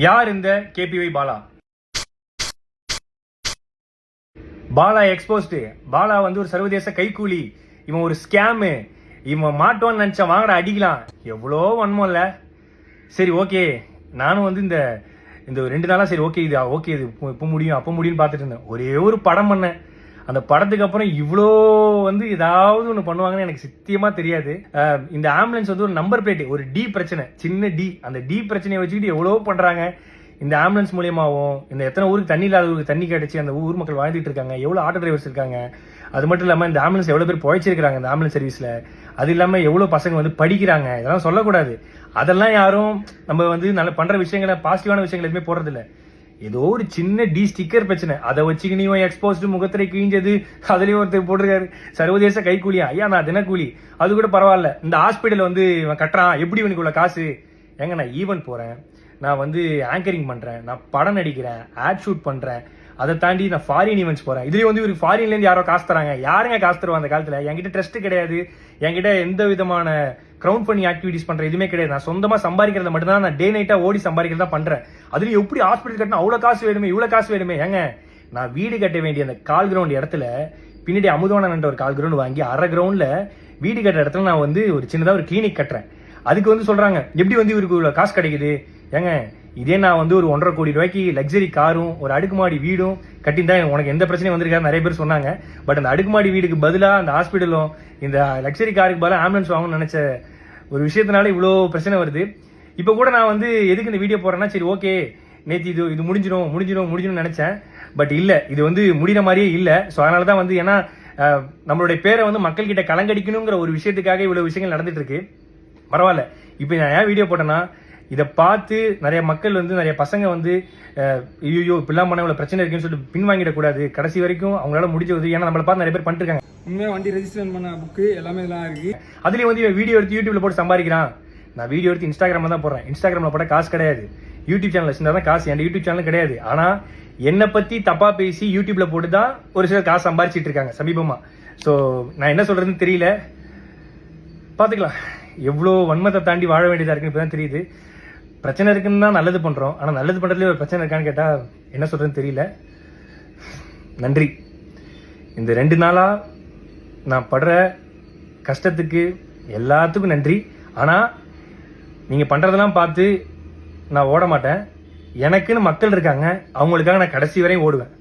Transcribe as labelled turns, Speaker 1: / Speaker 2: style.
Speaker 1: யார் இந்த KPY Bala? Bala exposed. Bala வந்து ஒரு சர்வதேச கைக்கூலி. இவன் ஒரு ஸ்கேமு. இவன் மாட்டோன்னு நினைச்சா வாங்கடா அடிக்கலாம். எவ்வளோ வன்மம் இல்ல. சரி ஓகே, நானும் வந்து இந்த இந்த 2 நாளா சரி ஓகே இது இப்போ முடியும் அப்போ முடியும்னு பார்த்துட்டு இருந்தேன். ஒரே ஒரு படம் பண்ணேன். அந்த படத்துக்கு அப்புறம் இவ்வளோ வந்து ஏதாவது ஒன்று பண்ணுவாங்கன்னு எனக்கு சத்தியமா தெரியாது. இந்த ஆம்புலன்ஸ் வந்து ஒரு நம்பர் பிளேட், ஒரு டி பிரச்சனை, சின்ன டி. அந்த டி பிரச்சனையை வச்சுக்கிட்டு எவ்வளோ பண்றாங்க. இந்த ஆம்புலன்ஸ் மூலியமாவும் இந்த எத்தனை ஊருக்கு தண்ணி இல்லாத ஊருக்கு தண்ணி கிடைச்சி அந்த ஊர் மக்கள் வாழ்ந்துட்டு இருக்காங்க. எவ்வளோ ஆட்டோ டிரைவர்ஸ் இருக்காங்க. அது மட்டும் இல்லாமல் இந்த ஆம்புலன்ஸ் எவ்வளோ பேர் புழைச்சிருக்காங்க இந்த ஆம்புலன்ஸ் சர்வீஸ்ல. அது இல்லாமல் எவ்வளோ பசங்க வந்து படிக்கிறாங்க. இதெல்லாம் சொல்லக்கூடாது. அதெல்லாம் யாரும் நம்ம வந்து நல்ல பண்ற விஷயங்களை பாசிட்டிவான விஷயங்கள் எதுவுமே போடுறது இல்லை. ஏதோ ஒரு சின்ன டி ஸ்டிக்கர் பிரச்சனை, அதை வச்சுக்கினியும் எக்ஸ்போஸ்டு முகத்திரை கிழிஞ்சது, அதுலயும் ஒருத்தர் போட்டிருக்காரு சர்வதேச கைக்கூலியா. ஐயா நான் தினக்கூலி, அது கூட பரவாயில்ல. இந்த ஹாஸ்பிட்டல் வந்து இவன் கட்டுறான், எப்படி இவனுக்கு உள்ள காசு? ஏங்க நான் ஈவென்ட் போறேன், நான் வந்து ஆங்கரிங் பண்றேன், நான் படம் நடிக்கிறேன், ஆட் ஷூட் பண்றேன், அதை தாண்டி நான் ஃபாரின் ஈவெண்ட்ஸ் போறேன். இதுலயும் வந்து இவருக்கு ஃபாரின்ல இருந்து யாரோ காசு தராங்க. யாருங்க காசு தருவா அந்த காலத்துல? என்கிட்ட ட்ரஸ்ட் கிடையாது, என்கிட்ட எந்த விதமான கிரவுண்ட் பண்ணி ஆக்டிவிட்டிஸ் பண்ற எதுவுமே கிடையாது. நான் சொந்தமா சம்பாதிக்கிறத மட்டும் தான், நான் டே நைட்டா ஓடி சம்பாதிக்கிறதா பண்றேன். அதுலயும் எப்படி ஹாஸ்பிட்டல் கட்டினா அவ்வளவு காசு வேணுமே, இவ்வளவு காசு வேணுமே? ஏங்க நான் வீடு கட்ட வேண்டிய அந்த கால் கிரவுண்ட் இடத்துல பின்னாடி அமுதவானன் ஒரு கால் கிரவுண்ட் வாங்கி அரை கிரவுண்ட்ல வீடு கட்டுற இடத்துல நான் வந்து ஒரு சின்னதா ஒரு கிளினிக் கட்டுறேன். அதுக்கு வந்து சொல்றாங்க எப்படி வந்து இவருக்கு இவ்வளவு காசு கிடைக்குது? ஏங்க இதே நான் வந்து ஒரு 1.5 கோடி ரூபாய்க்கு லக்ஸரி காரும் ஒரு அடுக்குமாடி வீடும் கட்டியிருந்தா உனக்கு எந்த பிரச்சனையும் வந்திருக்காரு நிறைய பேர் சொன்னாங்க. பட் அந்த அடுக்குமாடி வீடுக்கு பதிலா அந்த ஹாஸ்பிட்டலும் இந்த லக்ஸரி காருக்கு பதிலாக ஆம்புலன்ஸ் வாங்கணும்னு நினைச்ச ஒரு விஷயத்தினால இவ்வளோ பிரச்சனை வருது. இப்போ கூட நான் வந்து எதுக்கு இந்த வீடியோ போறேன்னா, சரி ஓகே நேற்று இது முடிஞ்சிடும் நினைச்சேன். பட் இல்ல, இது வந்து முடிகிற மாதிரியே இல்லை. ஸோ அதனால தான் வந்து ஏன்னா நம்மளுடைய பேரை வந்து மக்கள் கிட்ட கலங்கடிக்கணுங்கிற ஒரு விஷயத்துக்காக இவ்வளவு விஷயங்கள் நடந்துட்டு இருக்கு. பரவாயில்ல. இப்போ நான் ஏன் வீடியோ போட்டேன்னா, இதை பார்த்து நிறைய மக்கள் வந்து நிறைய பசங்க வந்து ஐயோ இப்படிலாம் பண்ண இவ்வளோ பிரச்சனை இருக்குன்னு சொல்லிட்டு பின்வாங்கிடக்கூடாது. கடைசி வரைக்கும் அவங்களால முடிஞ்ச உதவி, ஏன்னா நம்மளை பார்த்து நிறைய பேர் பண்ணிட்டு இருக்காங்க.
Speaker 2: உண்மையாக வண்டி ரெஜிஸ்டர் பண்ண புக்கு எல்லாமே இதெல்லாம் இருக்கு.
Speaker 1: அதுலேயும் வந்து வீடியோ எடுத்து யூடியூப்ல போட்டு சம்பாதிக்கிறான். நான் வீடியோ எடுத்து இன்ஸ்டாகிராம்ல தான் போடுறேன். இன்ஸ்டாகிராம்ல போட காசு கிடையாது. யூடியூப் சேனல் வச்சிருந்தா தான் காசு. என் யூடியூப் சேனல் கிடையாது. ஆனா என்னை பத்தி தப்பா பேசி யூடியூப்ல போட்டு தான் ஒரு சிலர் காசு சம்பாதிச்சிட்டு இருக்காங்க சமீபமா. ஸோ நான் என்ன சொல்றதுன்னு தெரியல. பாத்துக்கலாம். எவ்வளோ வன்மத்தை தாண்டி வாழ வேண்டியதா இருக்குன்னு இப்பதான் தெரியுது. பிரச்சனை இருக்குன்னு தான் நல்லது பண்றோம். ஆனா நல்லது பண்றதுல ஒரு பிரச்சனை இருக்கான்னு கேட்டா என்ன சொல்றதுன்னு தெரியல. நன்றி. இந்த 2 நாளா நான் படுற கஷ்டத்துக்கு எல்லாத்துக்கும் நன்றி. ஆனா நீங்க பண்றதெல்லாம் பார்த்து நான் ஓட மாட்டேன். எனக்குன்னு மக்கள் இருக்காங்க, அவங்களுக்காக நான் கடைசி வரையும் ஓடுவேன்.